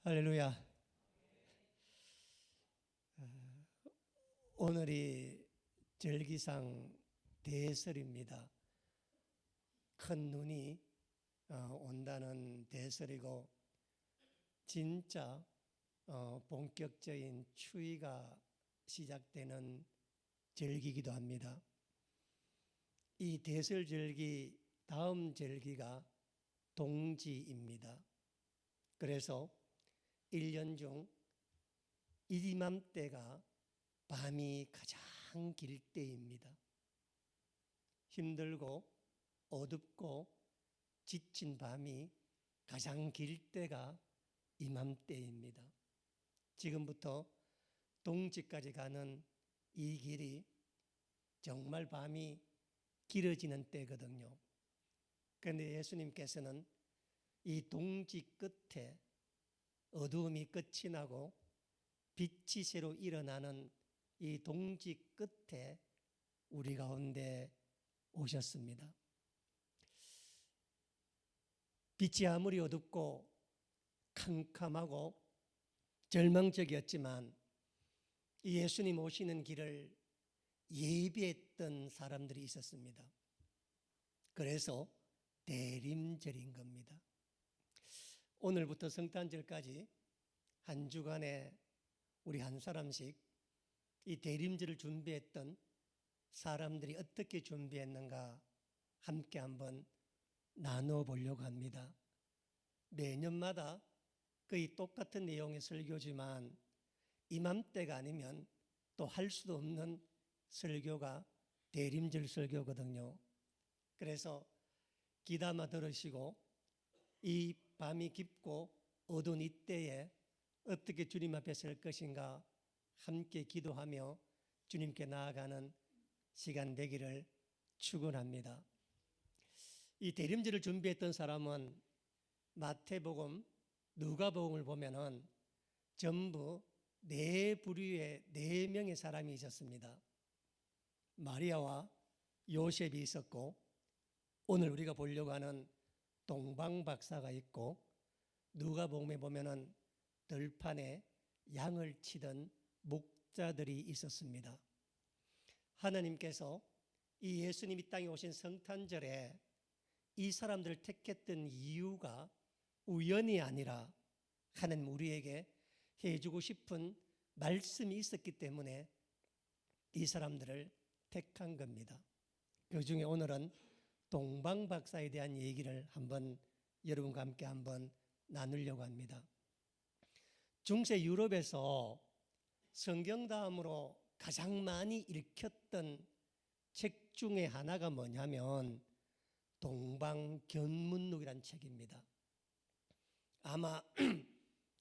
할렐루야. 오늘이 절기상 대설입니다. 큰 눈이 온다는 대설이고 진짜 본격적인 추위가 시작되는 절기이기도 합니다. 이 대설절기 다음 절기가 동지입니다. 그래서 1년 중 이맘때가 밤이 가장 길 때입니다. 힘들고 어둡고 지친 밤이 가장 길 때가 이맘때입니다. 지금부터 동지까지 가는 이 길이 정말 밤이 길어지는 때거든요. 그런데 예수님께서는 이 동지 끝에 어두움이 끝이 나고 빛이 새로 일어나는 이 동지 끝에 우리 가운데 오셨습니다. 빛이 아무리 어둡고 캄캄하고 절망적이었지만 이 예수님 오시는 길을 예비했던 사람들이 있었습니다. 그래서 대림절인 겁니다. 오늘부터 성탄절까지 한 주간에 우리 한 사람씩 이 대림절을 준비했던 사람들이 어떻게 준비했는가 함께 한번 나누어 보려고 합니다. 매년마다 거의 똑같은 내용의 설교지만 이맘때가 아니면 또 할 수도 없는 설교가 대림절 설교거든요. 그래서 귀담아 들으시고 이 밤이 깊고 어두운 이때에 어떻게 주님 앞에 설 것인가 함께 기도하며 주님께 나아가는 시간 되기를 축원합니다. 이 대림절을 준비했던 사람은 마태복음, 누가복음을 보면은 전부 네 부류의 4명의 사람이 있었습니다. 마리아와 요셉이 있었고 오늘 우리가 보려고 하는 동방박사가 있고 누가복음에 보면은 들판에 양을 치던 목자들이 있었습니다. 하나님께서 이 예수님이 땅에 오신 성탄절에 이 사람들을 택했던 이유가 우연이 아니라 하나님 우리에게 해주고 싶은 말씀이 있었기 때문에 이 사람들을 택한 겁니다. 그 중에 오늘은 동방박사에 대한 얘기를 한번 여러분과 함께 한번 나누려고 합니다. 중세 유럽에서 성경 다음으로 가장 많이 읽혔던 책 중에 하나가 뭐냐면 동방견문록이라는 책입니다. 아마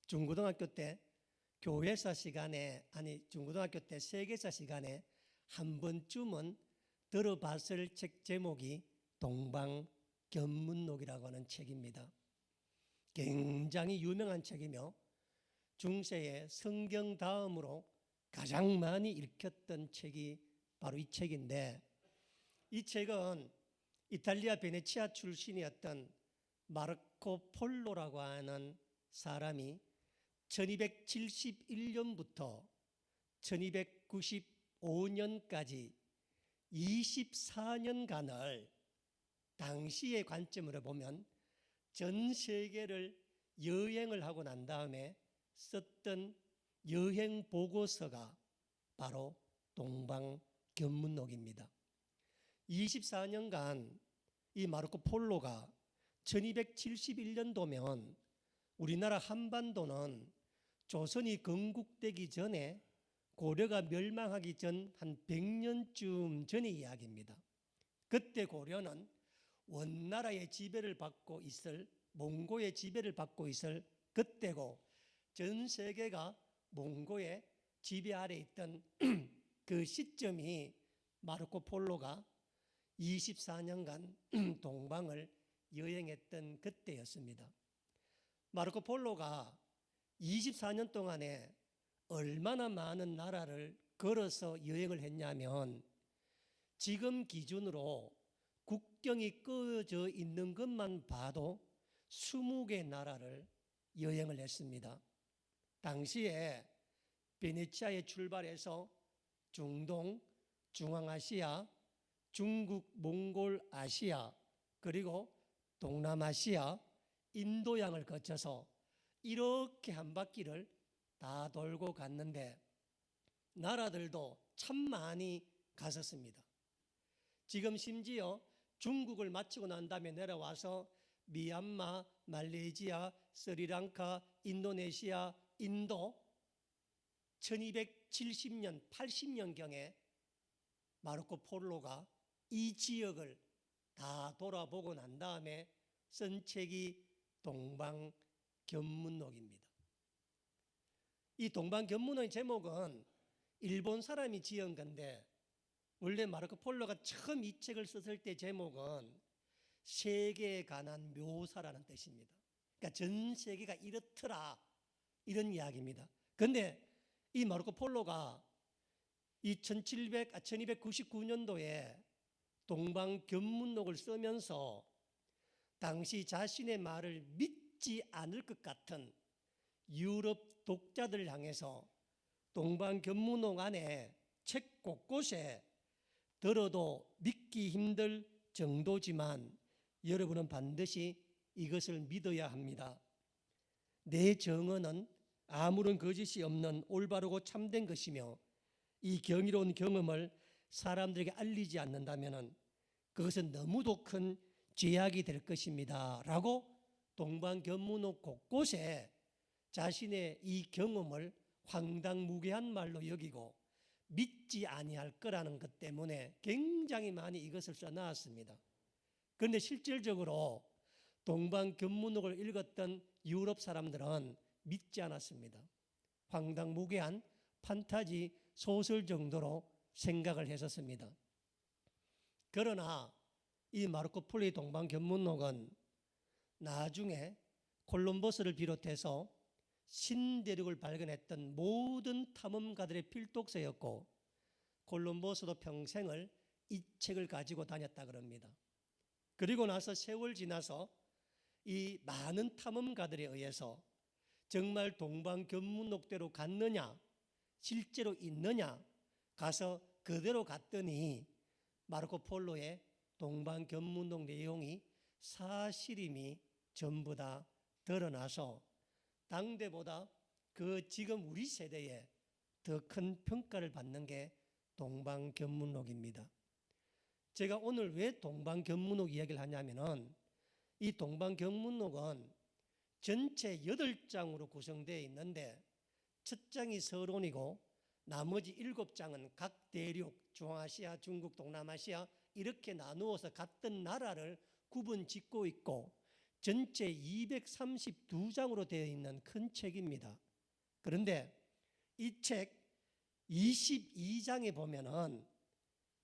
중고등학교 때 교회사 시간에 중고등학교 때 세계사 시간에 한 번쯤은 들어봤을 책 제목이 동방견문록이라고 하는 책입니다. 굉장히 유명한 책이며 중세의 성경 다음으로 가장 많이 읽혔던 책이 바로 이 책인데 이 책은 이탈리아 베네치아 출신이었던 마르코 폴로라고 하는 사람이 1271년부터 1295년까지 24년간을 당시의 관점으로 보면 전 세계를 여행을 하고 난 다음에 썼던 여행 보고서가 바로 동방견문록입니다. 24년간 이 마르코 폴로가 1271년도면 우리나라 한반도는 조선이 건국되기 전에 고려가 멸망하기 전 한 100년쯤 전의 이야기입니다. 그때 고려는 원나라의 지배를 받고 있을 몽고의 지배를 받고 있을 그때고 전 세계가 몽고의 지배 아래 있던 그 시점이 마르코 폴로가 24년간 동방을 여행했던 그때였습니다. 마르코 폴로가 24년 동안에 얼마나 많은 나라를 걸어서 여행을 했냐면 지금 기준으로 국경이 꺼져 있는 것만 봐도 20개 나라를 여행을 했습니다. 당시에 베네치아에 출발해서 중동, 중앙아시아, 중국, 몽골, 아시아, 그리고 동남아시아, 인도양을 거쳐서 이렇게 한 바퀴를 다 돌고 갔는데 나라들도 참 많이 갔었습니다. 지금 심지어 중국을 마치고 난 다음에 내려와서 미얀마, 말레이시아, 스리랑카, 인도네시아, 인도 1270년, 80년경에 마르코 폴로가 이 지역을 다 돌아보고 난 다음에 쓴 책이 동방견문록입니다. 이 동방견문록의 제목은 일본 사람이 지은 건데 원래 마르코 폴로가 처음 이 책을 썼을 때 제목은 세계에 관한 묘사라는 뜻입니다. 그러니까 전 세계가 이렇더라 이런 이야기입니다. 그런데 이 마르코 폴로가 이 1299년도에 동방견문록을 쓰면서 당시 자신의 말을 믿지 않을 것 같은 유럽 독자들을 향해서 동방견문록 안에 책 곳곳에 들어도 믿기 힘들 정도지만 여러분은 반드시 이것을 믿어야 합니다. 내 정언은 아무런 거짓이 없는 올바르고 참된 것이며 이 경이로운 경험을 사람들에게 알리지 않는다면 그것은 너무도 큰 죄악이 될 것입니다 라고 동방견문록 곳곳에 자신의 이 경험을 황당무계한 말로 여기고 믿지 아니할 거라는 것 때문에 굉장히 많이 이것을 써놨습니다. 그런데 실질적으로 동방견문록을 읽었던 유럽 사람들은 믿지 않았습니다. 황당무계한 판타지 소설 정도로 생각을 했었습니다. 그러나 이 마르코 폴로의 동방견문록은 나중에 콜럼버스를 비롯해서 신대륙을 발견했던 모든 탐험가들의 필독서였고 콜럼버스도 평생을 이 책을 가지고 다녔다 그럽니다. 그리고 나서 세월 지나서 이 많은 탐험가들에 의해서 정말 동방견문록대로 갔느냐 실제로 있느냐 가서 그대로 갔더니 마르코 폴로의 동방견문록 내용이 사실임이 전부 다 드러나서 당대보다 그 지금 우리 세대에 더 큰 평가를 받는 게 동방견문록입니다. 제가 오늘 왜 동방견문록 이야기를 하냐면은 이 동방견문록은 전체 8장으로 구성되어 있는데 첫 장이 서론이고 나머지 7장은 각 대륙, 중앙아시아, 중국, 동남아시아 이렇게 나누어서 갔던 나라를 구분 짓고 있고 전체 232장으로 되어 있는 큰 책입니다. 그런데 이 책 22장에 보면은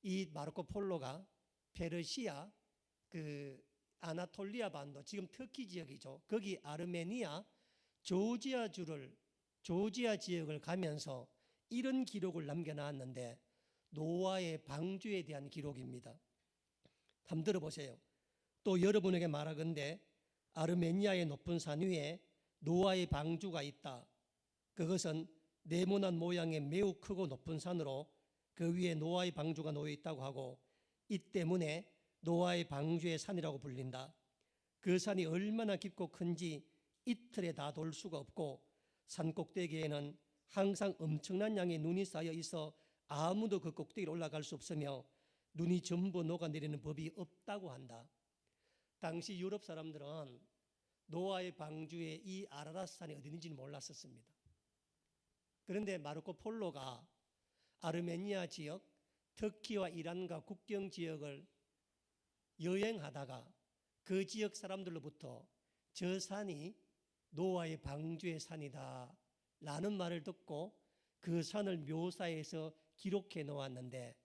이 마르코 폴로가 페르시아 아나톨리아 반도 지금 터키 지역이죠. 거기 아르메니아 조지아 지역을 가면서 이런 기록을 남겨놨는데 노아의 방주에 대한 기록입니다. 한번 들어보세요. 또 여러분에게 말하건대 아르메니아의 높은 산 위에 노아의 방주가 있다. 그것은 네모난 모양의 매우 크고 높은 산으로 그 위에 노아의 방주가 놓여 있다고 하고 이 때문에 노아의 방주의 산이라고 불린다. 그 산이 얼마나 깊고 큰지 이틀에 다 돌 수가 없고 산 꼭대기에는 항상 엄청난 양의 눈이 쌓여 있어 아무도 그 꼭대기로 올라갈 수 없으며 눈이 전부 녹아내리는 법이 없다고 한다. 당시 유럽 사람들은 노아의 방주에 이 아라랏산이 어디 있는지는 몰랐었습니다. 그런데 마르코 폴로가 아르메니아 지역, 터키와 이란과 국경 지역을 여행하다가 그 지역 사람들로부터 저 산이 노아의 방주의 산이다 라는 말을 듣고 그 산을 묘사해서 기록해 놓았는데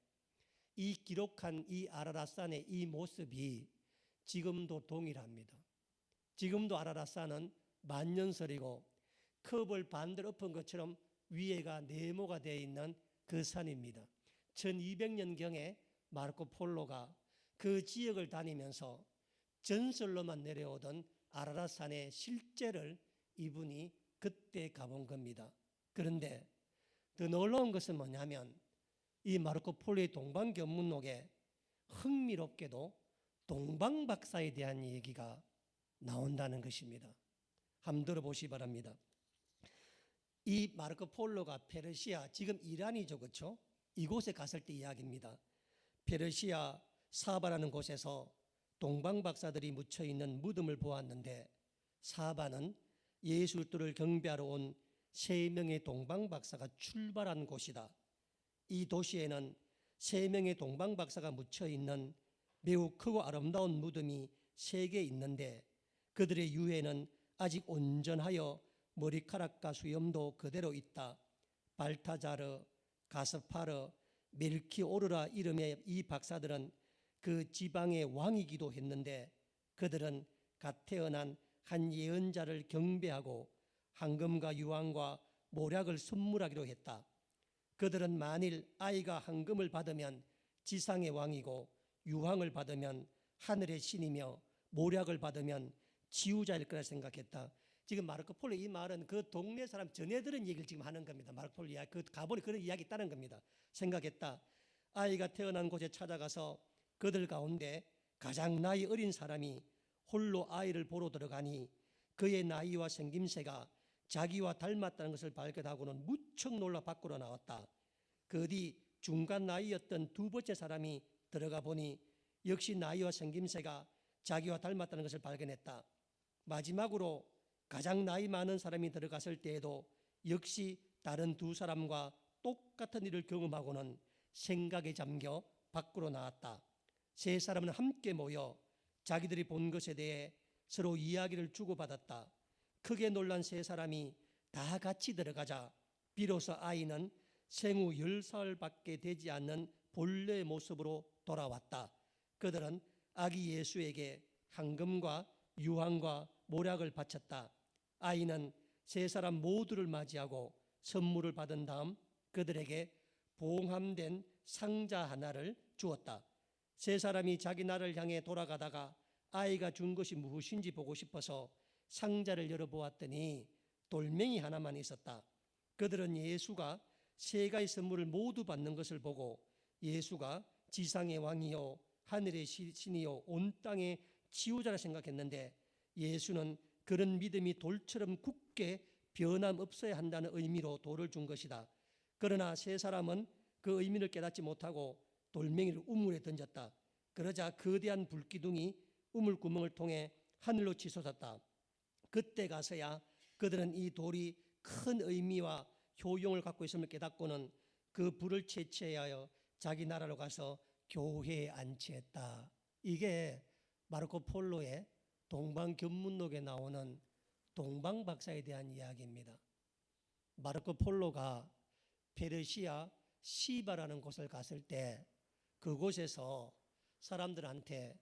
이 기록한 이 아라랏산의 이 모습이 지금도 동일합니다. 지금도 아라랏산은 만년설이고 컵을 반대로 엎은 것처럼 위에가 네모가 되어 있는 그 산입니다. 1200년경에 마르코 폴로가 그 지역을 다니면서 전설로만 내려오던 아라랏산의 실제를 이분이 그때 가본 겁니다. 그런데 더 놀라운 것은 뭐냐면 이 마르코 폴로의 동방견문록에 흥미롭게도 동방박사에 대한 얘기가 나온다는 것입니다. 한번 들어보시기 바랍니다. 이 마르코 폴로가 페르시아, 지금 이란이죠, 그렇죠? 이곳에 갔을 때 이야기입니다. 페르시아 사바라는 곳에서 동방박사들이 묻혀 있는 무덤을 보았는데, 사바는 예수를 경배하러 온 3명의 동방박사가 출발한 곳이다. 이 도시에는 3명의 동방박사가 묻혀 있는 매우 크고 아름다운 무덤이 3개 있는데, 그들의 유해는 아직 온전하여 머리카락과 수염도 그대로 있다. 발타자르, 가스파르, 멜키오르라 이름의 이 박사들은 그 지방의 왕이기도 했는데, 그들은 갓 태어난 한 예언자를 경배하고 황금과 유황과 모략을 선물하기로 했다. 그들은 만일 아이가 황금을 받으면 지상의 왕이고, 유황을 받으면 하늘의 신이며, 모략을 받으면 지우자일 거라 생각했다. 지금 마르코 폴로 이 말은 그 동네 사람 전해 들은 얘기를 지금 하는 겁니다. 마르코 폴로 이야기, 그 가보니 그런 이야기 있다는 겁니다. 생각했다. 아이가 태어난 곳에 찾아가서 그들 가운데 가장 나이 어린 사람이 홀로 아이를 보러 들어가니, 그의 나이와 생김새가 자기와 닮았다는 것을 발견하고는 무척 놀라 밖으로 나왔다. 그 뒤 중간 나이였던 두 번째 사람이 들어가 보니 역시 나이와 생김새가 자기와 닮았다는 것을 발견했다. 마지막으로 가장 나이 많은 사람이 들어갔을 때에도 역시 다른 두 사람과 똑같은 일을 경험하고는 생각에 잠겨 밖으로 나왔다. 3사람은 함께 모여 자기들이 본 것에 대해 서로 이야기를 주고받았다. 크게 놀란 3사람이 다 같이 들어가자 비로소 아이는 생후 10살밖에 되지 않는 본래의 모습으로 돌아왔다. 그들은 아기 예수에게 황금과 유황과 모략을 바쳤다. 아이는 3사람 모두를 맞이하고 선물을 받은 다음 그들에게 봉함된 상자 하나를 주었다. 3사람이 자기 나라를 향해 돌아가다가 아이가 준 것이 무엇인지 보고 싶어서 상자를 열어보았더니 돌멩이 하나만 있었다. 그들은 예수가 3가지 선물을 모두 받는 것을 보고 예수가 지상의 왕이요 하늘의 신이요 온 땅의 지우자라 생각했는데, 예수는 그런 믿음이 돌처럼 굳게 변함없어야 한다는 의미로 돌을 준 것이다. 그러나 3사람은 그 의미를 깨닫지 못하고 돌멩이를 우물에 던졌다. 그러자 거대한 불기둥이 우물구멍을 통해 하늘로 치솟았다. 그때 가서야 그들은 이 돌이 큰 의미와 효용을 갖고 있음을 깨닫고는 그 불을 채취하여 자기 나라로 가서 교회에 안치했다. 이게 마르코 폴로의 동방견문록에 나오는 동방박사에 대한 이야기입니다. 마르코 폴로가 페르시아 시바라는 곳을 갔을 때 그곳에서 사람들한테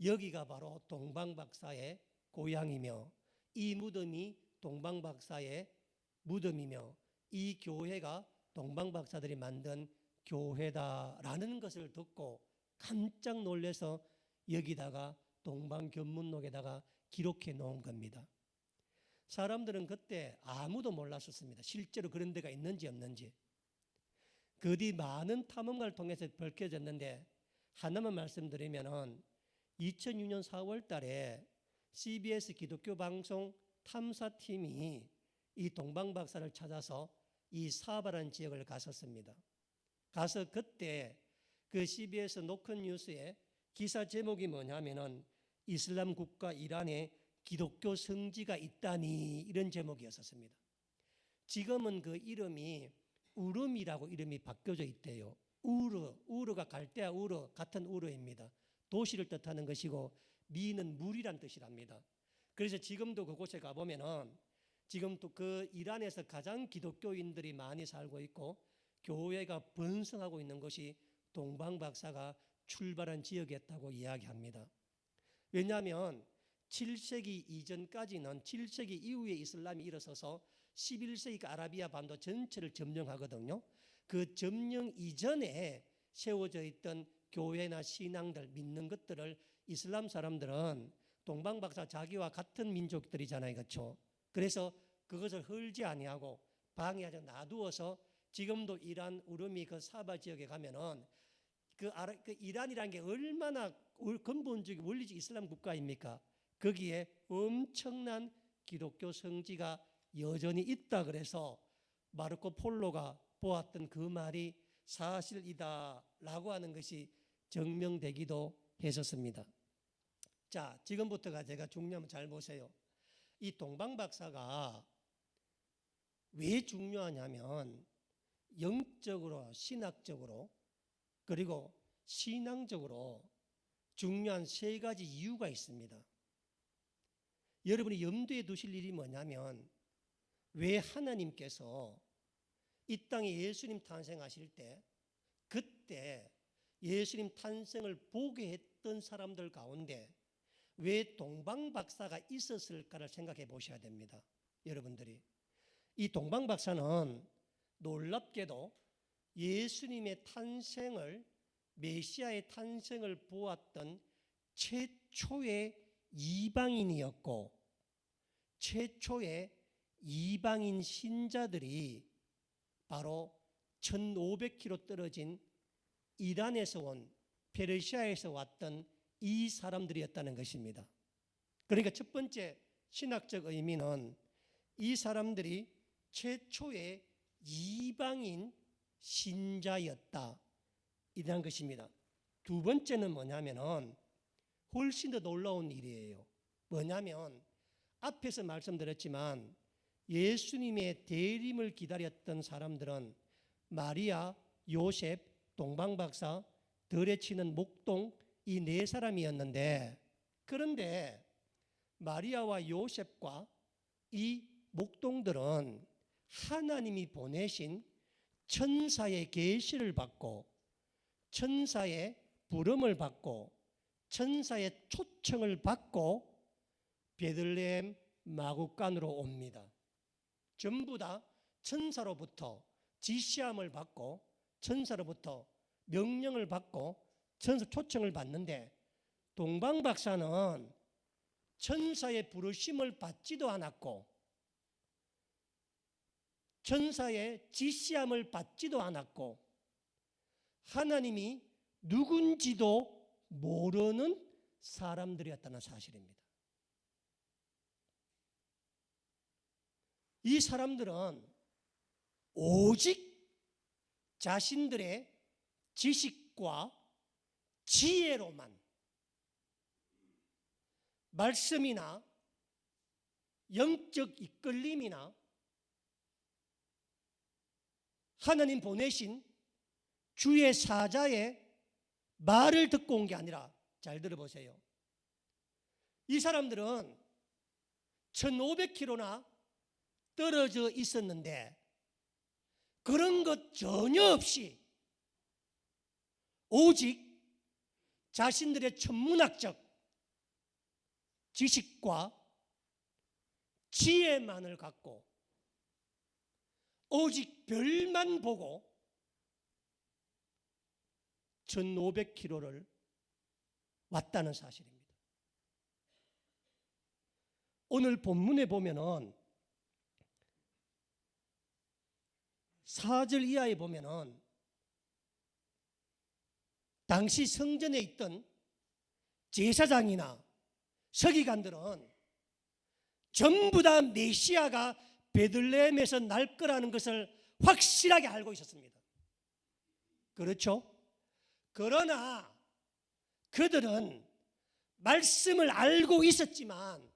여기가 바로 동방박사의 고향이며, 이 무덤이 동방박사의 무덤이며, 이 교회가 동방박사들이 만든 교회다라는 것을 듣고 깜짝 놀라서 여기다가 동방견문록에다가 기록해 놓은 겁니다. 사람들은 그때 아무도 몰랐었습니다. 실제로 그런 데가 있는지 없는지. 그 뒤 많은 탐험가를 통해서 밝혀졌는데, 하나만 말씀드리면은 2006년 4월 달에 CBS 기독교 방송 탐사팀이 이 동방박사를 찾아서 이 사바라는 지역을 갔었습니다. 가서 그때 그 CBS 노컷 뉴스에 기사 제목이 뭐냐면은 이슬람 국가 이란에 기독교 성지가 있다니, 이런 제목이었었습니다. 지금은 그 이름이 우름이라고 이름이 바뀌어져 있대요. 우르가 갈대아 우르, 같은 우르입니다. 도시를 뜻하는 것이고 미는 물이란 뜻이랍니다. 그래서 지금도 그곳에 가보면은 지금도 그 이란에서 가장 기독교인들이 많이 살고 있고 교회가 번성하고 있는 것이 동방박사가 출발한 지역이었다고 이야기합니다. 왜냐하면 7세기 이전까지는 7세기 이후에 이슬람이 일어서서 11세기 아라비아 반도 전체를 점령하거든요. 그 점령 이전에 세워져 있던 교회나 신앙들, 믿는 것들을 이슬람 사람들은 동방박사 자기와 같은 민족들이잖아요, 그렇죠? 그래서 그것을 헐지 아니하고 방해하지 놔두어서 지금도 이란 우르미 그 사바 지역에 가면은 그 이란이라는 게 얼마나 근본적인 원리적 이슬람 국가입니까? 거기에 엄청난 기독교 성지가 여전히 있다 그래서 마르코 폴로가 보았던 그 말이 사실이다라고 하는 것이 증명되기도 했었습니다. 자, 지금부터가 제가 중요하면 잘 보세요. 이 동방박사가 왜 중요하냐면 영적으로, 신학적으로, 그리고 신앙적으로 중요한 세 가지 이유가 있습니다. 여러분이 염두에 두실 일이 뭐냐면 왜 하나님께서 이 땅에 예수님 탄생하실 때 그때 예수님 탄생을 보게 했던 사람들 가운데 왜 동방박사가 있었을까를 생각해 보셔야 됩니다. 여러분들이 이 동방박사는 놀랍게도 예수님의 탄생을, 메시아의 탄생을 보았던 최초의 이방인이었고 최초의 이방인 신자들이 바로 1500km 떨어진 이란에서 온, 페르시아에서 왔던 이 사람들이었다는 것입니다. 그러니까 첫 번째 신학적 의미는 이 사람들이 최초의 이방인 신자였다 이라는 것입니다. 두 번째는 뭐냐면은 훨씬 더 놀라운 일이에요. 뭐냐면 앞에서 말씀드렸지만 예수님의 대림을 기다렸던 사람들은 마리아, 요셉, 동방박사, 덜에 치는 목동 이 네 사람이었는데, 그런데 마리아와 요셉과 이 목동들은 하나님이 보내신 천사의 계시를 받고 천사의 부름을 받고 천사의 초청을 받고 베들레헴 마구간으로 옵니다. 전부 다 천사로부터 지시함을 받고 천사로부터 명령을 받고 천사 초청을 받는데 동방박사는 천사의 부르심을 받지도 않았고 천사의 지시함을 받지도 않았고 하나님이 누군지도 모르는 사람들이었다는 사실입니다. 이 사람들은 오직 자신들의 지식과 지혜로만 말씀이나 영적 이끌림이나 하나님 보내신 주의 사자의 말을 듣고 온 게 아니라, 잘 들어보세요. 이 사람들은 1500km나 떨어져 있었는데 그런 것 전혀 없이 오직 자신들의 천문학적 지식과 지혜만을 갖고 오직 별만 보고 1500km를 왔다는 사실입니다. 오늘 본문에 보면은 4절 이하에 보면은 당시 성전에 있던 제사장이나 서기관들은 전부 다 메시아가 베들레헴에서 날 거라는 것을 확실하게 알고 있었습니다. 그렇죠? 그러나 그들은 말씀을 알고 있었지만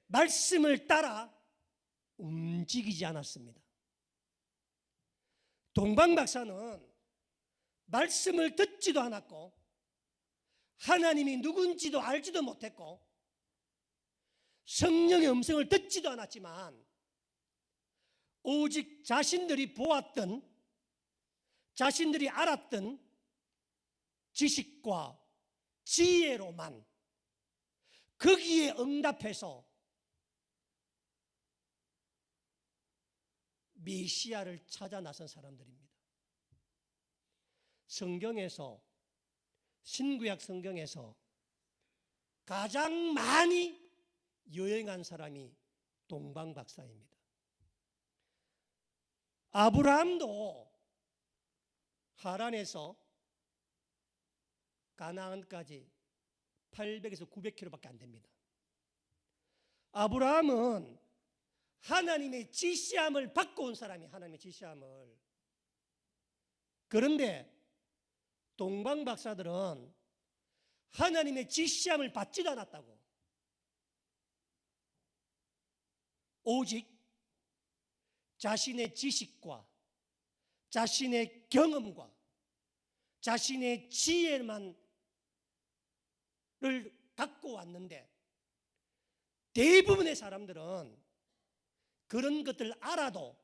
말씀을 따라 움직이지 않았습니다. 동방박사는 말씀을 듣지도 않았고 하나님이 누군지도 알지도 못했고 성령의 음성을 듣지도 않았지만 오직 자신들이 보았던, 자신들이 알았던 지식과 지혜로만 거기에 응답해서 메시아를 찾아 나선 사람들입니다. 성경에서, 신구약 성경에서 가장 많이 여행한 사람이 동방 박사입니다. 아브라함도 하란에서 가나안까지 800에서 900km밖에 안 됩니다. 아브라함은 하나님의 지시함을 받고 온 사람이, 하나님의 지시함을. 그런데 동방 박사들은 하나님의 지시함을 받지도 않았다고. 오직 자신의 지식과 자신의 경험과 자신의 지혜만을 갖고 왔는데, 대부분의 사람들은 그런 것들 알아도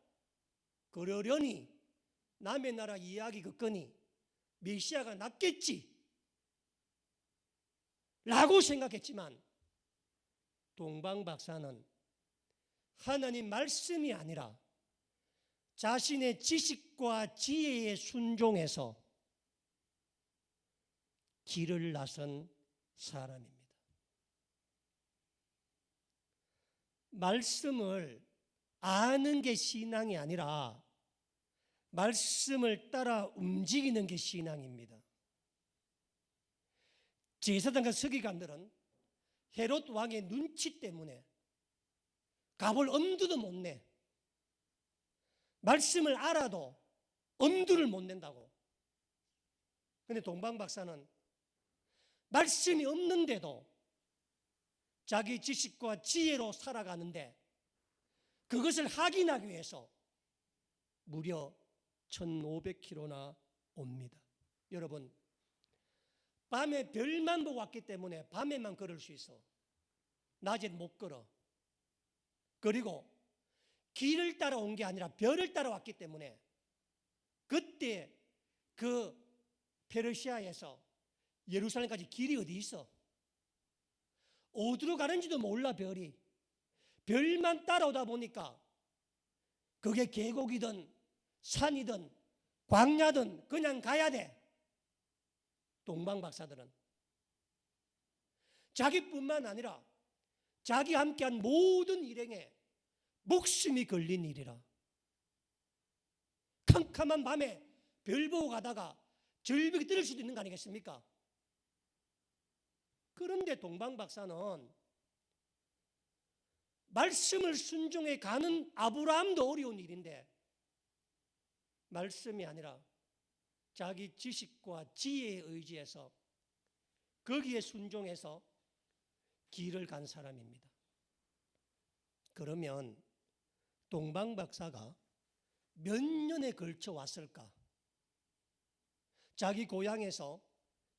그러려니 남의 나라 이야기 듣거니 메시아가 낫겠지 라고 생각했지만, 동방 박사는 하나님 말씀이 아니라 자신의 지식과 지혜에 순종해서 길을 나선 사람입니다. 말씀을 아는 게 신앙이 아니라 말씀을 따라 움직이는 게 신앙입니다. 제사장과 서기관들은 헤롯 왕의 눈치 때문에 값을 엄두도 못 내. 말씀을 알아도 엄두를 못 낸다고. 그런데 동방 박사는 말씀이 없는데도 자기 지식과 지혜로 살아가는데, 그것을 확인하기 위해서 무려 1500km나 옵니다. 여러분, 밤에 별만 보고 왔기 때문에 밤에만 걸을 수 있어. 낮엔 못 걸어. 그리고 길을 따라온 게 아니라 별을 따라왔기 때문에, 그때 그 페르시아에서 예루살렘까지 길이 어디 있어? 어디로 가는지도 몰라. 별만 따라오다 보니까 그게 계곡이든 산이든 광야든 그냥 가야 돼. 동방 박사들은 자기뿐만 아니라 자기 함께한 모든 일행에 목숨이 걸린 일이라. 캄캄한 밤에 별 보고 가다가 절벽이 떨어질 수도 있는 거 아니겠습니까? 그런데 동방 박사는 말씀을 순종해 가는 아브라함도 어려운 일인데, 말씀이 아니라 자기 지식과 지혜에 의지해서 거기에 순종해서 길을 간 사람입니다. 그러면 동방 박사가 몇 년에 걸쳐 왔을까? 자기 고향에서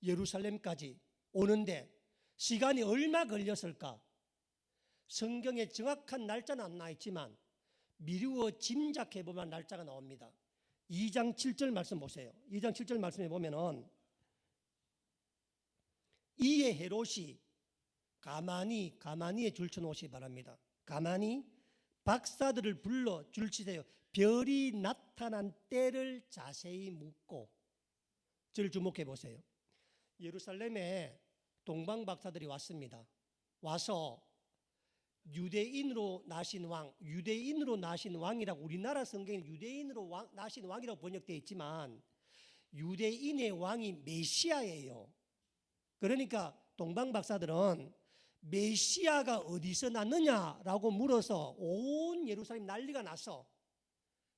예루살렘까지 오는데 시간이 얼마 걸렸을까? 성경에 정확한 날짜는 안 나와 있지만 미루어 짐작해보면 날짜가 나옵니다. 2장 7절 말씀 보세요. 2장 7절 말씀에 보면은, 이에 헤롯이 가만히에 줄쳐놓으시기 바랍니다. 가만히 박사들을 불러 줄치세요. 별이 나타난 때를 자세히 묻고. 저를 주목해 보세요. 예루살렘에 동방 박사들이 왔습니다. 와서 유대인으로 나신 왕이라고, 우리나라 성경에 유대인으로 나신 왕이라고 번역되어 있지만 유대인의 왕이 메시아예요. 그러니까 동방 박사들은 메시아가 어디서 났느냐라고 물어서 온 예루살렘 난리가 났어.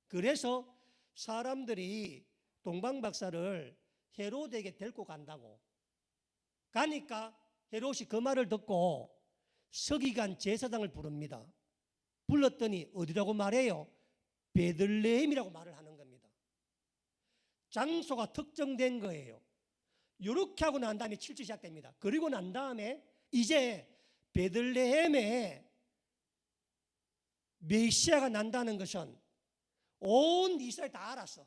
그래서 사람들이 동방 박사를 헤롯에게 데리고 간다고. 가니까 헤롯이 그 말을 듣고 서기관 제사장을 부릅니다. 불렀더니 어디라고 말해요? 베들레헴이라고 말을 하는 겁니다. 장소가 특정된 거예요. 이렇게 하고 난 다음에 7절 시작됩니다. 그리고 난 다음에 이제 베들레헴에 메시아가 난다는 것은 온 이스라엘 다 알았어.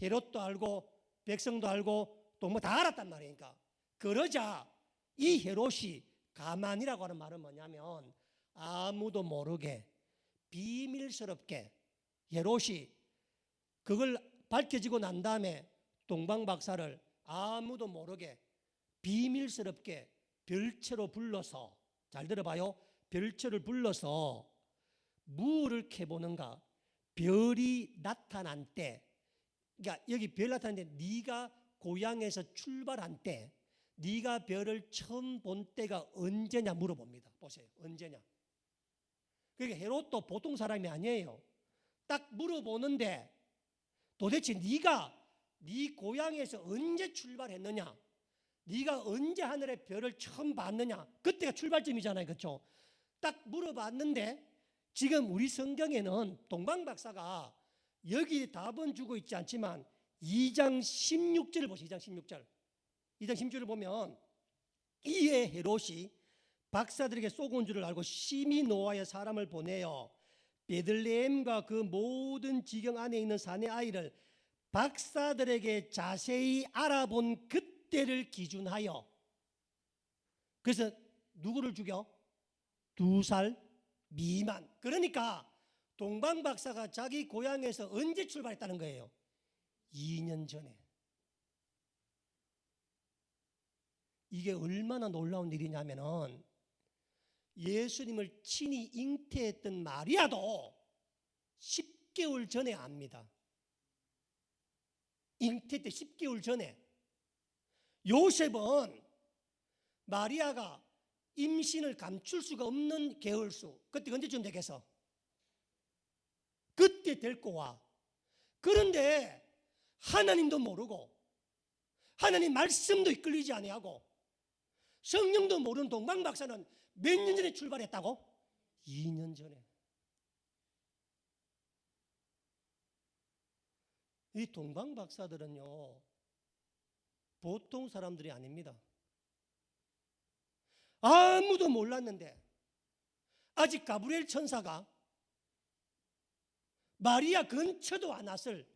헤롯도 알고 백성도 알고 또 다 알았단 말이니까. 그러자 이 헤롯이 가만이라고 하는 말은 뭐냐면, 아무도 모르게 비밀스럽게 헤롯이 그걸 밝혀지고 난 다음에 동방 박사를 아무도 모르게 비밀스럽게 별채로 불러서, 잘 들어봐요, 별채를 불러서 무엇을 캐보는가? 별이 나타난 때, 그러니까 여기 별 나타난 때 네가 고향에서 출발한 때, 네가 별을 처음 본 때가 언제냐 물어봅니다. 보세요. 언제냐? 그러니까 헤롯도 보통 사람이 아니에요. 딱 물어보는데 도대체 네가 네 고향에서 언제 출발했느냐? 네가 언제 하늘의 별을 처음 봤느냐? 그때가 출발점이잖아요. 그렇죠? 딱 물어봤는데 지금 우리 성경에는 동방 박사가 여기 답은 주고 있지 않지만 2장 16절을 보세요. 2장 16절. 2장 16절을 보면 이에 헤롯이 박사들에게 쏘고 온 줄을 알고 심히 노하여 사람을 보내어 베들레헴과 그 모든 지경 안에 있는 사내 아이를 박사들에게 자세히 알아본 그때를 기준하여, 그래서 누구를 죽여? 2살 미만. 그러니까 동방 박사가 자기 고향에서 언제 출발했다는 거예요? 2년 전에. 이게 얼마나 놀라운 일이냐면은 예수님을 친히 잉태했던 마리아도 10개월 전에 압니다. 잉태 때 10개월 전에. 요셉은 마리아가 임신을 감출 수가 없는 개월수, 그때 언제쯤 되겠어? 그때 데리고 와. 그런데 하나님도 모르고 하나님 말씀도 이끌리지 아니하고 성령도 모르는 동방 박사는 몇 년 전에 출발했다고? 2년 전에. 이 동방 박사들은요 보통 사람들이 아닙니다. 아무도 몰랐는데 아직 가브리엘 천사가 마리아 근처도 안 왔을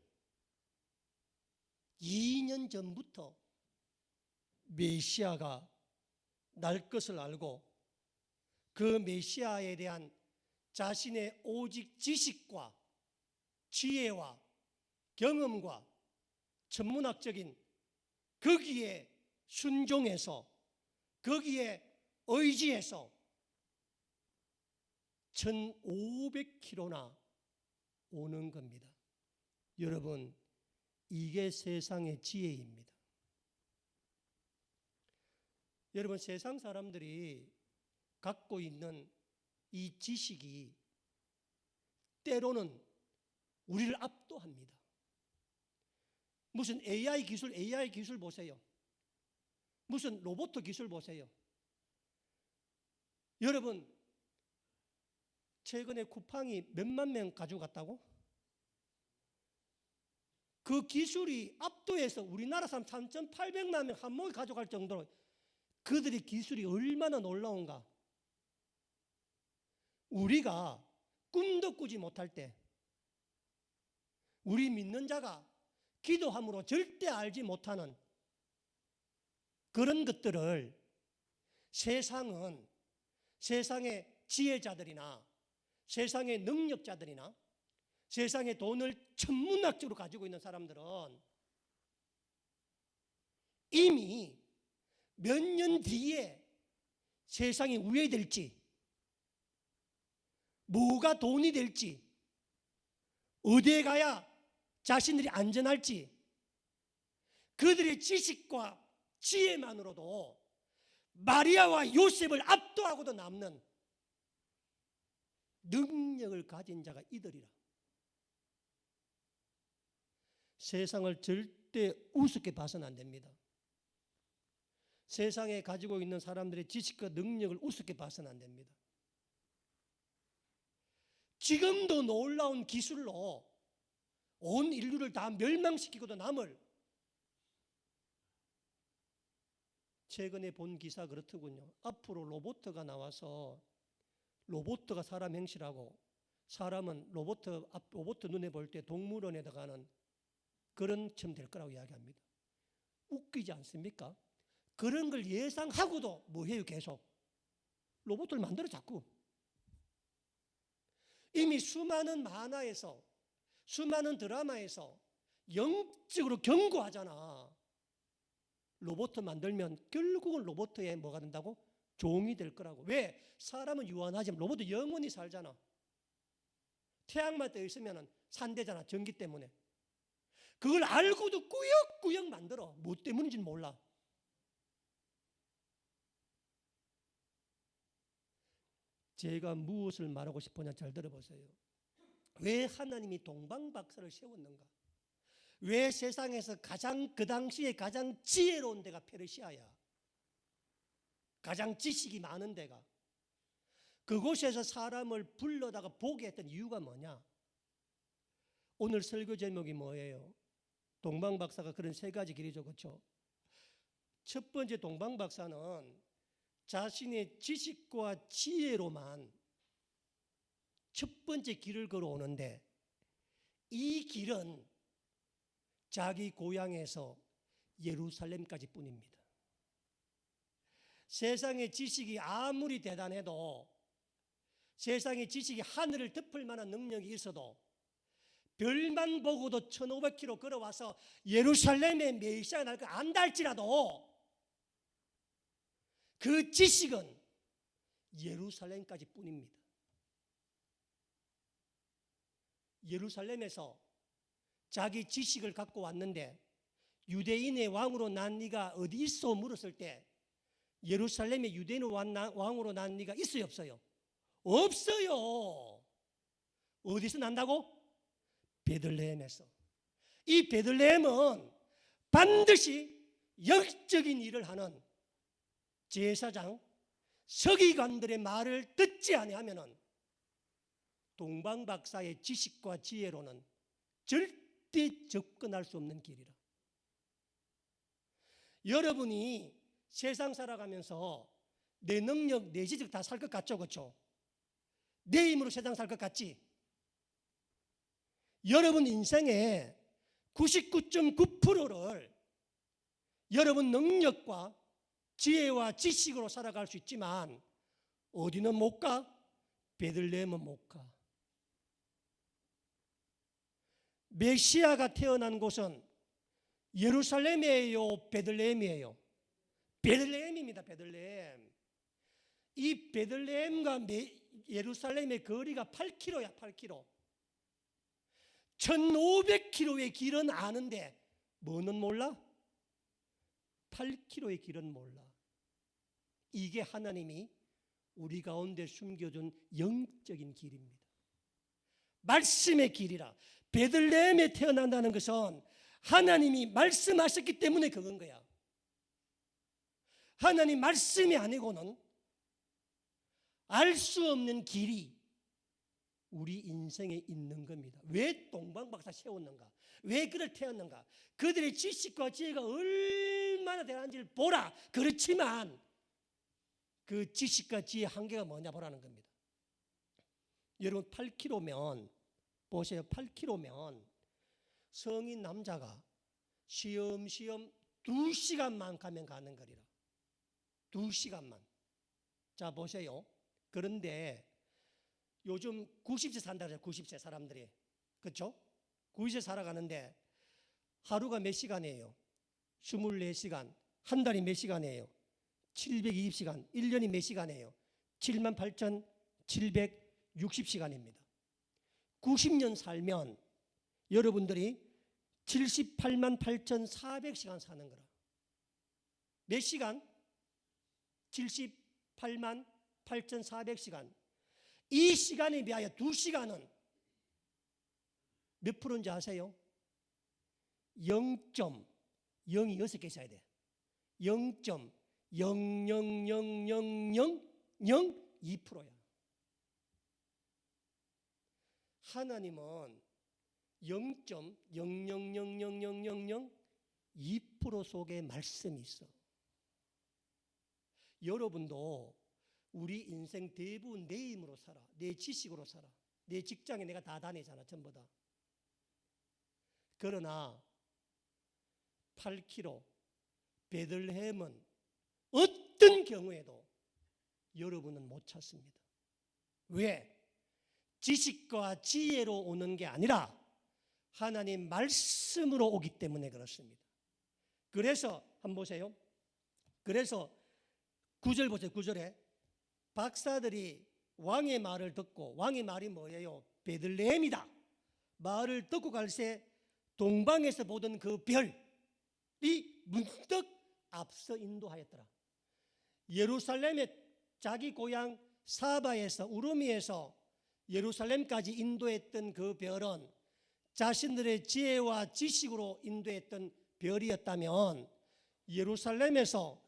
2년 전부터 메시아가 날 것을 알고 그 메시아에 대한 자신의 오직 지식과 지혜와 경험과 천문학적인 거기에 순종해서 거기에 의지해서 1500km나 오는 겁니다. 여러분, 이게 세상의 지혜입니다. 여러분, 세상 사람들이 갖고 있는 이 지식이 때로는 우리를 압도합니다. 무슨 AI 기술 보세요. 무슨 로봇 기술 보세요. 여러분, 최근에 쿠팡이 몇만 명 가져갔다고? 그 기술이 압도해서 우리나라 사람 3,800만 명 한 몸에 가져갈 정도로 그들의 기술이 얼마나 놀라운가. 우리가 꿈도 꾸지 못할 때, 우리 믿는 자가 기도함으로 절대 알지 못하는 그런 것들을 세상은, 세상의 지혜자들이나 세상의 능력자들이나 세상의 돈을 천문학적으로 가지고 있는 사람들은 이미 몇 년 뒤에 세상이 우회될지, 뭐가 돈이 될지, 어디에 가야 자신들이 안전할지, 그들의 지식과 지혜만으로도 마리아와 요셉을 압도하고도 남는 능력을 가진 자가 이들이라. 세상을 절대 우습게 봐서는 안 됩니다. 세상에 가지고 있는 사람들의 지식과 능력을 우습게 봐서는 안 됩니다. 지금도 놀라운 기술로 온 인류를 다 멸망시키고도 남을, 최근에 본 기사 그렇더군요. 앞으로 로봇가 나와서 로봇가 사람 행실하고 사람은 로봇 눈에 볼 때 동물원에 들어가는 그런 점 될 거라고 이야기합니다. 웃기지 않습니까? 그런 걸 예상하고도 뭐 해요? 계속 로봇을 만들어 자꾸. 이미 수많은 만화에서 수많은 드라마에서 영적으로 경고하잖아. 로봇 만들면 결국은 로봇에 뭐가 된다고? 종이 될 거라고. 왜? 사람은 유한하지만 로봇은 영원히 살잖아. 태양만 떠 있으면 산대잖아. 전기 때문에. 그걸 알고도 꾸역꾸역 만들어. 뭐 때문인지는 몰라. 제가 무엇을 말하고 싶으냐 잘 들어보세요. 왜 하나님이 동방박사를 세웠는가? 왜 세상에서 그 당시에 가장 지혜로운 데가 페르시아야? 가장 지식이 많은 데가. 그곳에서 사람을 불러다가 보게 했던 이유가 뭐냐? 오늘 설교 제목이 뭐예요? 동방박사가 그런 세 가지 길이죠. 그렇죠? 첫 번째, 동방박사는 자신의 지식과 지혜로만 첫 번째 길을 걸어오는데, 이 길은 자기 고향에서 예루살렘까지 뿐입니다. 세상의 지식이 아무리 대단해도, 세상의 지식이 하늘을 덮을 만한 능력이 있어도, 별만 보고도 1500km 걸어와서 예루살렘에 몇 시간 날 거 안다 할지라도 그 지식은 예루살렘까지 뿐입니다. 예루살렘에서 자기 지식을 갖고 왔는데, 유대인의 왕으로 난 네가 어디 있어? 물었을 때 예루살렘의 유대인의 왕으로 난 네가 있어요, 없어요? 없어요. 어디서 난다고? 베들레헴에서. 이 베들레헴은 반드시 영적인 일을 하는 제사장, 서기관들의 말을 듣지 아니하면은 동방박사의 지식과 지혜로는 절대 접근할 수 없는 길이라. 여러분이 세상 살아가면서 내 능력, 내 지식 다 살 것 같죠? 그렇죠? 내 힘으로 세상 살 것 같지? 여러분 인생의 99.9%를 여러분 능력과 지혜와 지식으로 살아갈 수 있지만 어디는 못 가? 베들레헴은 못 가. 메시아가 태어난 곳은 예루살렘이에요, 베들레헴이에요? 베들레헴입니다. 베들레헴. 이 베들레헴과 예루살렘의 거리가 8km야. 8km. 1500km의 길은 아는데 뭐는 몰라? 8km의 길은 몰라. 이게 하나님이 우리 가운데 숨겨둔 영적인 길입니다. 말씀의 길이라. 베들레헴에 태어난다는 것은 하나님이 말씀하셨기 때문에 그건 거야. 하나님 말씀이 아니고는 알 수 없는 길이 우리 인생에 있는 겁니다. 왜 동방박사 세웠는가? 왜 그를 태웠는가? 그들의 지식과 지혜가 얼마나 대단한지를 보라. 그렇지만 그 지식과 지혜의 한계가 뭐냐 보라는 겁니다. 여러분 8km면 보세요. 8km면 성인 남자가 시험시험 2시간만 가면 가는 거리라. 2시간만. 자 보세요. 그런데 요즘 90세 산다 그래요. 90세 사람들이. 그렇죠? 90세 살아가는데 하루가 몇 시간이에요? 24시간. 한 달이 몇 시간이에요? 720시간. 1년이 몇 시간이에요? 78,760시간입니다. 90년 살면 여러분들이 788,400시간 사는 거라. 몇 시간? 788,400시간. 이 시간에 비하여 2시간은 몇 프로인지 아세요? 0.0이 6개 있어야 돼. 0.0000002%야. 하나님은 0.0000002% 속에 말씀이 있어. 여러분도 우리 인생 대부분 내 힘으로 살아. 내 지식으로 살아. 내 직장에 내가 다 다니잖아. 전부 다. 그러나 8km 베들레헴은 어떤 경우에도 여러분은 못 찾습니다. 왜? 지식과 지혜로 오는 게 아니라 하나님 말씀으로 오기 때문에 그렇습니다. 그래서 한번 보세요. 그래서 9절 보세요. 9절에 박사들이 왕의 말을 듣고, 왕의 말이 뭐예요? 베들레헴이다. 말을 듣고 갈새 동방에서 보던 그 별이 문득 앞서 인도하였더라. 예루살렘의 자기 고향 사바에서 우르미에서 예루살렘까지 인도했던 그 별은 자신들의 지혜와 지식으로 인도했던 별이었다면, 예루살렘에서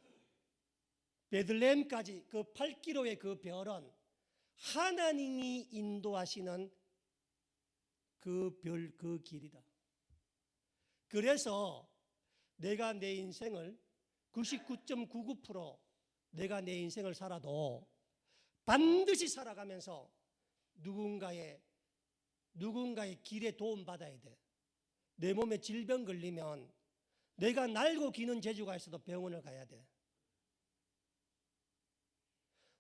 베들레헴까지 그 8km의 그 별은 하나님이 인도하시는 그 별, 그 길이다. 그래서 내가 내 인생을 99.99% 내가 내 인생을 살아도 반드시 살아가면서 누군가의 길에 도움받아야 돼. 내 몸에 질병 걸리면 내가 날고 기는 재주가 있어도 병원을 가야 돼.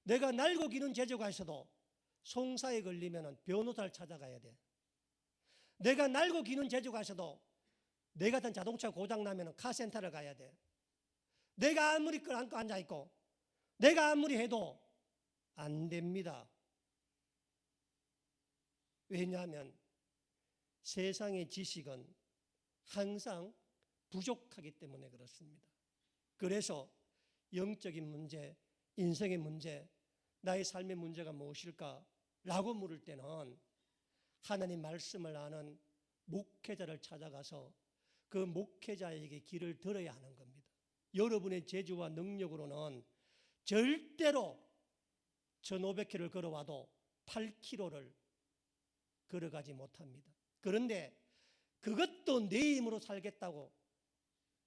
내가 날고 기는 재주가 있어도 송사에 걸리면 변호사를 찾아가야 돼. 내가 날고 기는 재주가 있어도 내 같은 자동차 고장 나면 카센터를 가야 돼. 내가 아무리 끌어안고 앉아있고 내가 아무리 해도 안 됩니다. 왜냐하면 세상의 지식은 항상 부족하기 때문에 그렇습니다. 그래서 영적인 문제, 인생의 문제, 나의 삶의 문제가 무엇일까? 라고 물을 때는 하나님 말씀을 아는 목회자를 찾아가서 그 목회자에게 길을 들어야 하는 겁니다. 여러분의 재주와 능력으로는 절대로 1500km를 걸어와도 8km를 걸어가지 못합니다. 그런데 그것도 내 힘으로 살겠다고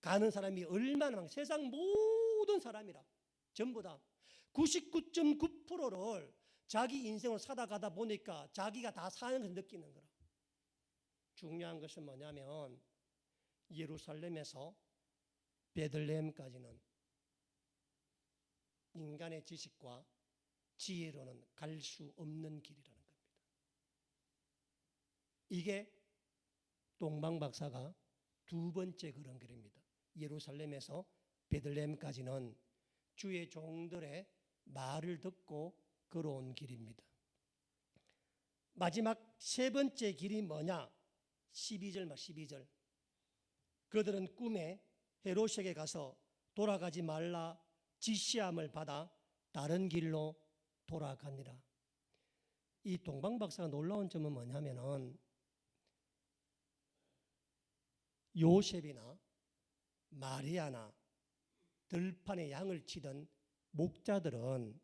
가는 사람이 얼마나 많아. 세상 모든 사람이라 전부 다 99.9%를 자기 인생을 살아가다 보니까 자기가 다 사는 걸 느끼는 거라. 중요한 것은 뭐냐면 예루살렘에서 베들레헴까지는 인간의 지식과 지혜로는 갈 수 없는 길이라는 겁니다. 이게 동방박사가 두 번째 그런 길입니다. 예루살렘에서 베들레헴까지는 주의 종들의 말을 듣고 걸어온 길입니다. 마지막 세 번째 길이 뭐냐? 12절. 그들은 꿈에 헤롯에게 가서 돌아가지 말라 지시함을 받아 다른 길로 돌아가니라. 이 동방박사가 놀라운 점은 뭐냐면은 요셉이나 마리아나 들판에 양을 치던 목자들은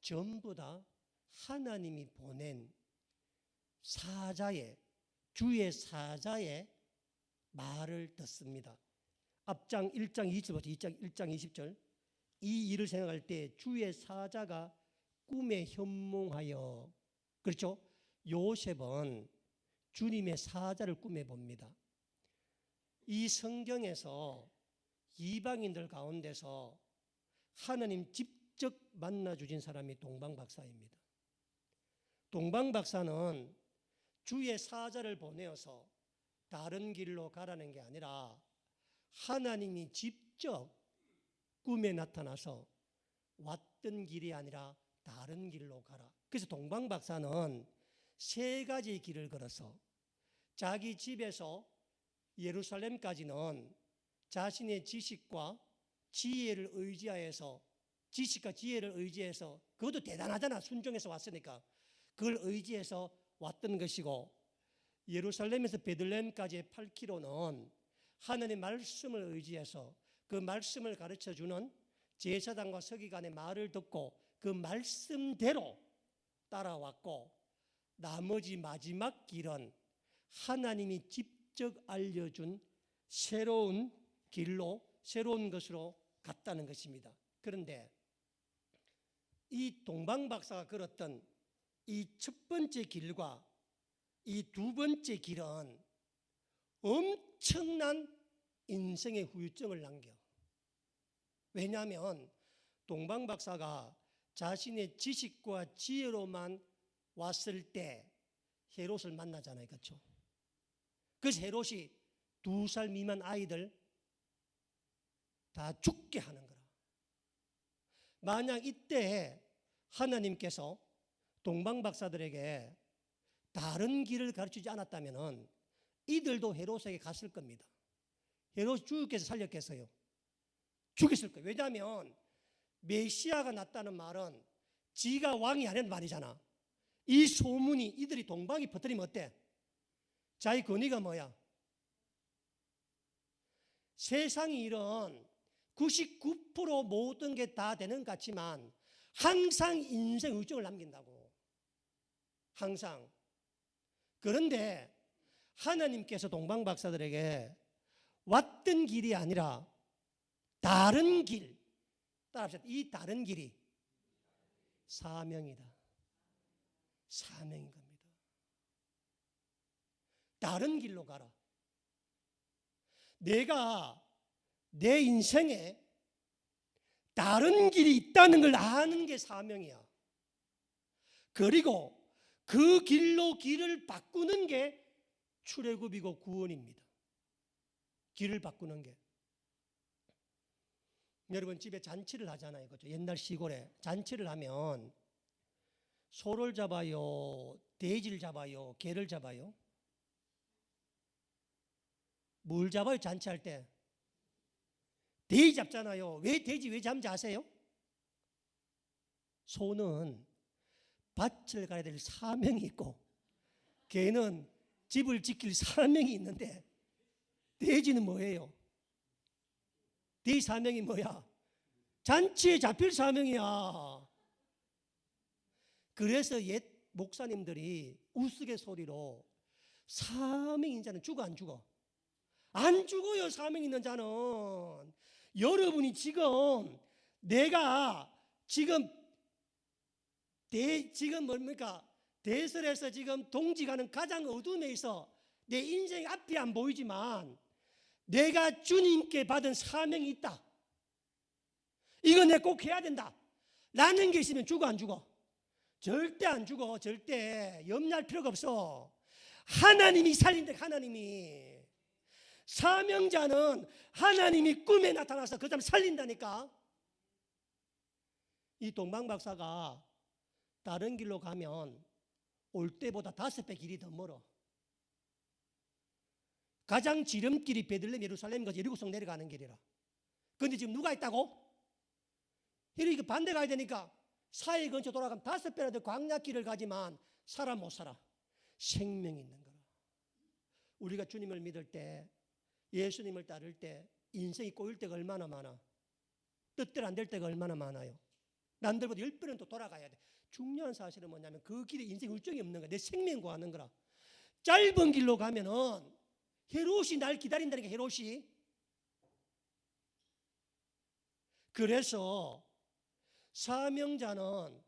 전부 다 하나님이 보낸 사자의, 주의 사자의 말을 듣습니다. 앞장 1장 20절부터 1장 20절. 이 일을 생각할 때 주의 사자가 꿈에 현몽하여, 그렇죠? 요셉은 주님의 사자를 꿈에 봅니다. 이 성경에서 이방인들 가운데서 하나님 직접 만나 주신 사람이 동방박사입니다. 동방박사는 주의 사자를 보내어서 다른 길로 가라는 게 아니라 하나님이 직접 꿈에 나타나서 왔던 길이 아니라 다른 길로 가라. 그래서 동방박사는 세 가지 길을 걸어서 자기 집에서 예루살렘까지는 자신의 지식과 지혜를 의지하여서, 지식과 지혜를 의지해서, 그것도 대단하잖아. 순종해서 왔으니까 그걸 의지해서 왔던 것이고, 예루살렘에서 베들레헴까지의 8km는 하나님의 말씀을 의지해서 그 말씀을 가르쳐주는 제사장과 서기관의 말을 듣고 그 말씀대로 따라왔고, 나머지 마지막 길은 하나님이 직접 알려준 새로운 길로, 새로운 것으로 갔다는 것입니다. 그런데 이 동방박사가 걸었던 이 첫 번째 길과 이 두 번째 길은 엄청난 인생의 후유증을 남겨. 왜냐하면 동방박사가 자신의 지식과 지혜로만 왔을 때 헤롯을 만나잖아요. 그렇죠? 그래서 헤롯이 2살 미만 아이들 다 죽게 하는 거라. 만약 이때 하나님께서 동방박사들에게 다른 길을 가르치지 않았다면 이들도 헤롯에게 갔을 겁니다. 헤롯 주께서 살렸겠어요? 죽였을 거예요. 왜냐하면 메시아가 났다는 말은 지가 왕이 아니란 말이잖아. 이 소문이 이들이 동방이 퍼뜨리면 어때? 자기 권위가 뭐야? 세상이 이런 99% 모든 게 다 되는 것 같지만 항상 인생 의정을 남긴다고. 항상. 그런데 하나님께서 동방박사들에게 왔던 길이 아니라 다른 길, 따라합시다. 이 다른 길이 사명이다. 사명인 겁니다. 다른 길로 가라. 내가 내 인생에 다른 길이 있다는 걸 아는 게 사명이야. 그리고 그 길로 길을 바꾸는 게 출애굽이고 구원입니다. 길을 바꾸는 게. 여러분 집에 잔치를 하잖아요. 그렇죠? 옛날 시골에 잔치를 하면 소를 잡아요? 돼지를 잡아요? 개를 잡아요? 뭘 잡아요? 잔치할 때? 돼지 잡잖아요. 왜 돼지 왜 잡는지 아세요? 소는 밭을 가야 될 사명이 있고 개는 집을 지킬 사명이 있는데 돼지는 뭐예요? 돼지 사명이 뭐야? 잔치에 잡힐 사명이야. 그래서 옛 목사님들이 우스갯소리로 사명 있는 자는 죽어 안 죽어? 안 죽어요. 사명 있는 자는. 여러분이 지금 내가 지금 뭡니까? 대설에서 지금 동지가는 가장 어둠에 있어. 내 인생 앞이 안 보이지만 내가 주님께 받은 사명이 있다. 이거 내가 꼭 해야 된다. 라는 게 있으면 죽어 안 죽어? 절대 안 죽어. 절대 염려할 필요가 없어. 하나님이 살린다. 하나님이. 사명자는 하나님이 꿈에 나타나서 그 사람 살린다니까. 이 동방박사가 다른 길로 가면 올 때보다 5배 길이 더 멀어. 가장 지름길이 베들레헴 예루살렘과 여리고성 내려가는 길이라. 그런데 지금 누가 있다고? 이렇게 반대 가야 되니까 사해 근처 돌아가면 5배나 더 광야길을 가지만 살아 못 살아? 생명이 있는 거라. 우리가 주님을 믿을 때, 예수님을 따를 때 인생이 꼬일 때가 얼마나 많아? 뜻대로 안 될 때가 얼마나 많아요? 남들보다 10배는 더 돌아가야 돼. 중요한 사실은 뭐냐면 그 길에 인생 일정이 없는 거야. 내 생명 구하는 거라. 짧은 길로 가면은 헤롯이 날 기다린다니까. 헤롯이. 그래서 사명자는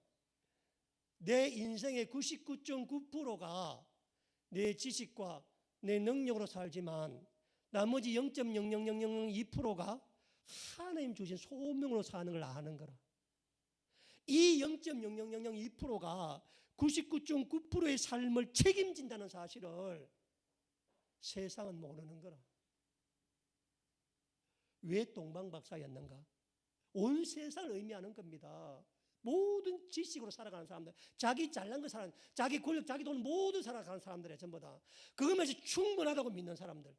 내 인생의 99.9%가 내 지식과 내 능력으로 살지만 나머지 0.00002%가 하나님 주신 소명으로 사는 걸 아는 거라. 이 0.00002%가 99.9%의 삶을 책임진다는 사실을 세상은 모르는 거라. 왜 동방박사였는가? 온 세상을 의미하는 겁니다. 모든 지식으로 살아가는 사람들, 자기 잘난 거 살아가는, 자기 권력, 자기 돈 모두 살아가는 사람들의 전부 다 그것만이 충분하다고 믿는 사람들.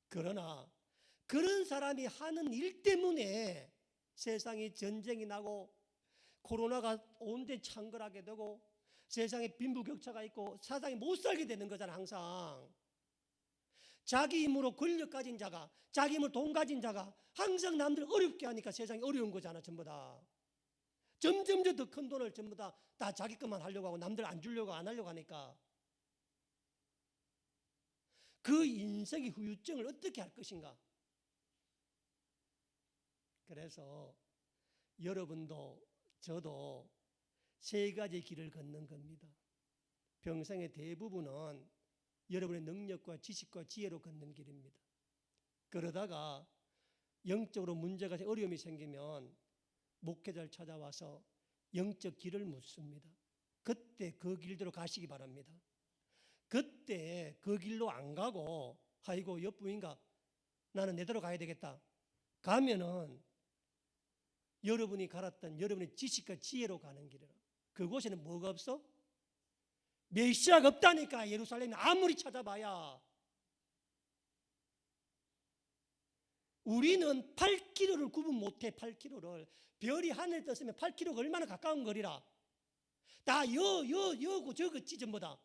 그러나 그런 사람이 하는 일 때문에 세상에 전쟁이 나고 코로나가 온데 창궐하게 되고 세상에 빈부격차가 있고 세상에 못 살게 되는 거잖아. 항상 자기 힘으로 권력 가진 자가, 자기 힘으로 돈 가진 자가 항상 남들 어렵게 하니까 세상이 어려운 거잖아. 전부 다 점점 더 큰 돈을 전부 다 자기 것만 하려고 하고 남들 안 주려고 안 하려고 하니까 그 인생의 후유증을 어떻게 할 것인가. 그래서 여러분도 저도 세 가지 길을 걷는 겁니다. 평생의 대부분은 여러분의 능력과 지식과 지혜로 걷는 길입니다. 그러다가 영적으로 문제가 어려움이 생기면 목회자를 찾아와서 영적 길을 묻습니다. 그때 그 길대로 가시기 바랍니다. 그때 그 길로 안 가고 아이고 옆부인가 나는 내대로 가야 되겠다 가면은 여러분이 갈았던 여러분의 지식과 지혜로 가는 길이라. 그곳에는 뭐가 없어? 메시아가 없다니까. 예루살렘에 아무리 찾아봐야. 우리는 8km를 구분 못해. 8km를. 별이 하늘에 떴으면 8km가 얼마나 가까운 거리라. 다 여고 저거지 전부 다.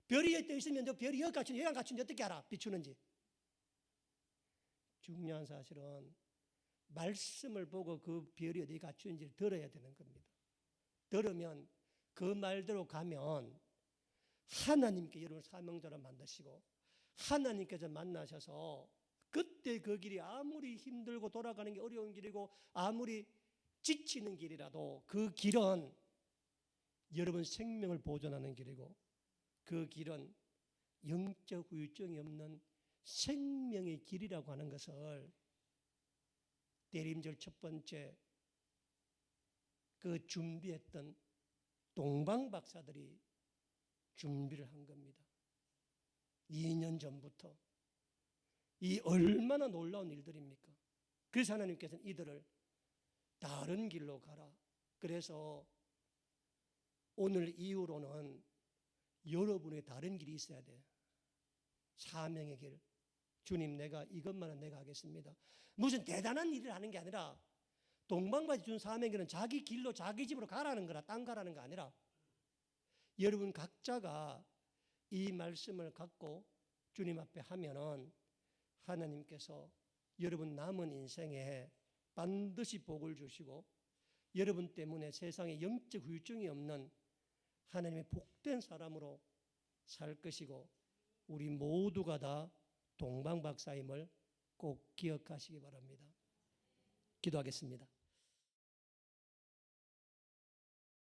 별이 여기 떠 있으면 저 별이 여기 갖춘지 여기 안 갖춘지 어떻게 알아? 비추는지. 중요한 사실은 말씀을 보고 그 별이 어디 갖추는지를 들어야 되는 겁니다. 들으면 그 말대로 가면 하나님께 여러분을 사명자로 만드시고 하나님께서 만나셔서 그때 그 길이 아무리 힘들고 돌아가는 게 어려운 길이고 아무리 지치는 길이라도 그 길은 여러분 생명을 보존하는 길이고 그 길은 영적 후유증이 없는 생명의 길이라고 하는 것을 대림절 첫 번째 그 준비했던 동방 박사들이 준비를 한 겁니다. 2년 전부터. 이 얼마나 놀라운 일들입니까? 그래서 하나님께서는 이들을 다른 길로 가라. 그래서 오늘 이후로는 여러분의 다른 길이 있어야 돼. 사명의 길. 주님, 내가 이것만은 내가 하겠습니다. 무슨 대단한 일을 하는 게 아니라 동방바지 준 사명의 길은 자기 길로 자기 집으로 가라는 거라. 땅 가라는 거 아니라 여러분 각자가 이 말씀을 갖고 주님 앞에 하면은 하나님께서 여러분 남은 인생에 반드시 복을 주시고 여러분 때문에 세상에 영적 후유증이 없는 하나님의 복된 사람으로 살 것이고 우리 모두가 다 동방박사임을 꼭 기억하시기 바랍니다. 기도하겠습니다.